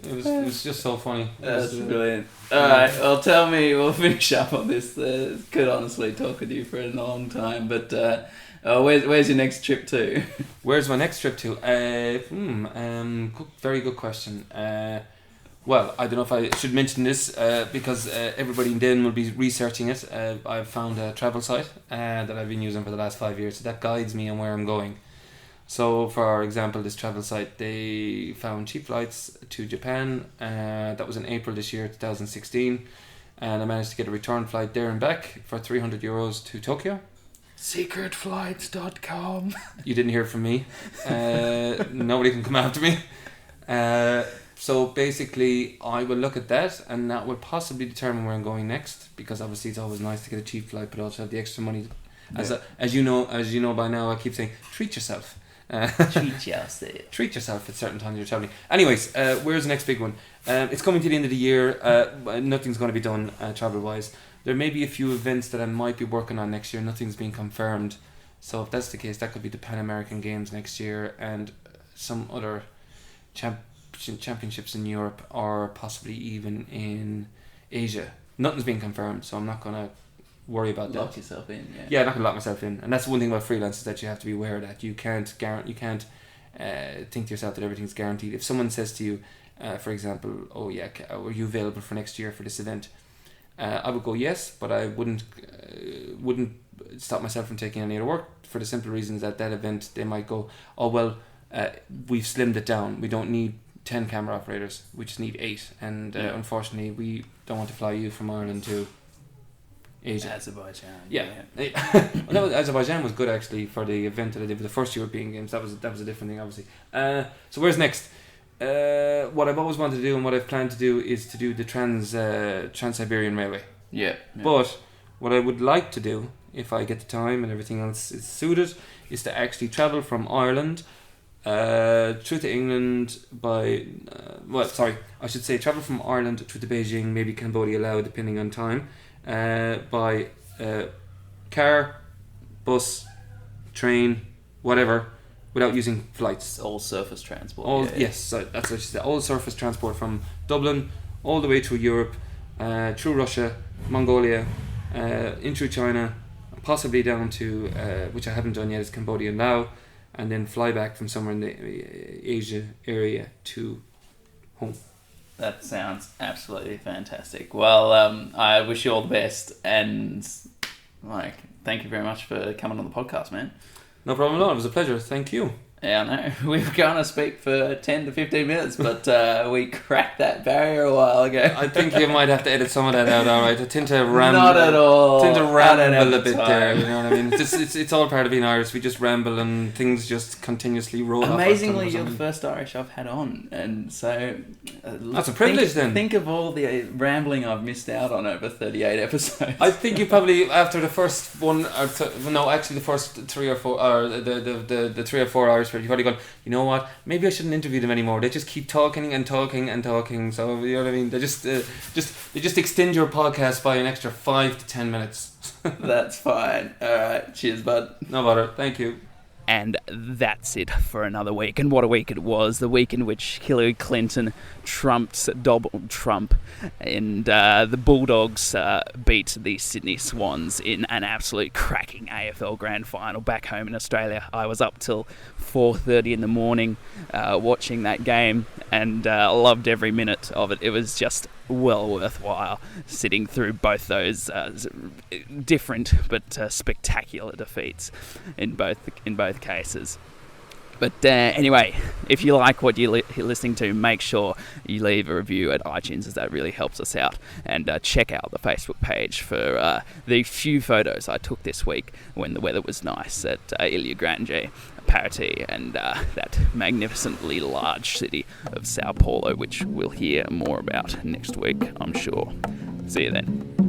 It was just so funny. That's brilliant. Alright, well, tell me, we'll finish up on this. Could honestly talk with you for a long time, but where's your next trip to? Where's my next trip to? Very good question. Well, I don't know if I should mention this because everybody in Den will be researching it. I've found a travel site that I've been using for the last 5 years, so that guides me on where I'm going. So, for example, this travel site, they found cheap flights to Japan. That was in April this year, 2016. And I managed to get a return flight there and back for €300 to Tokyo. Secretflights.com. You didn't hear from me. Nobody can come after me. So, basically, I will look at that, and that will possibly determine where I'm going next. Because, obviously, it's always nice to get a cheap flight, but also have the extra money. As you know by now, I keep saying, treat yourself. Treat yourself at certain times you're traveling. Anyways, where's the next big one? It's coming to the end of the year. Nothing's going to be done travel wise. There may be a few events that I might be working on next year. Nothing's been confirmed. So if that's the case, that could be the Pan American Games next year and some other championships in Europe, or possibly even in Asia. Nothing's been confirmed, so I'm not going to worry about that. Lock yourself in, I'm not gonna lock myself in, and that's one thing about freelance, is that you have to be aware that you can't think to yourself that everything's guaranteed. If someone says to you, for example, are you available for next year for this event? I would go yes, but I wouldn't stop myself from taking any other work, for the simple reasons that event they might go, we've slimmed it down. We don't need 10 camera operators. We just need 8, and unfortunately, we don't want to fly you from Ireland to Asia. Azerbaijan. No, Azerbaijan was good actually for the event that I did for the first European Games. That was a different thing, obviously. So where's next? What I've always wanted to do and what I've planned to do is to do the Trans-Siberian Railway. Yeah. But what I would like to do, if I get the time and everything else is suited, is to actually travel from Ireland through to England by... I should say travel from Ireland through to Beijing, maybe Cambodia, Laos, depending on time. By car, bus, train, whatever, without using flights. All surface transport. Yes, so that's what you said. All surface transport from Dublin all the way through Europe, through Russia, Mongolia, in through China, possibly down to, which I haven't done yet, is Cambodia and Laos, and then fly back from somewhere in the Asia area to home. That sounds absolutely fantastic. Well, I wish you all the best, and thank you very much for coming on the podcast, man. No problem at all. It was a pleasure. Thank you. Yeah, I know. We were going to speak for 10 to 15 minutes, but we cracked that barrier a while ago. I think you might have to edit some of that out, alright. I tend to ramble. Not at all. Tend to ramble a bit there, you know what I mean? It's all part of being Irish. We just ramble and things just continuously roll off. Amazingly, you're the first Irish I've had on, and so... that's a privilege then. Think of all the rambling I've missed out on over 38 episodes. I think you probably, after the first one, the first 3 or 4, or the 3 or 4 Irish, you've probably gone, you know what, maybe I shouldn't interview them anymore. They just keep talking and talking and talking. So, you know what I mean? They just extend your podcast by an extra 5 to 10 minutes. That's fine. Alright, cheers, bud. No bother. Thank you. And that's it for another week. And what a week it was. The week in which Hillary Clinton trumped Donald Trump, and the Bulldogs beat the Sydney Swans in an absolute cracking AFL Grand Final back home in Australia. I was up till 4:30 in the morning watching that game, and loved every minute of it. It was just well worthwhile sitting through both those different but spectacular defeats in both cases. But anyway, if you like what you're listening to, make sure you leave a review at iTunes, as that really helps us out. And check out the Facebook page for the few photos I took this week when the weather was nice at Ilha, Grande, Paraty, and that magnificently large city of Sao Paulo, which we'll hear more about next week, I'm sure. See you then.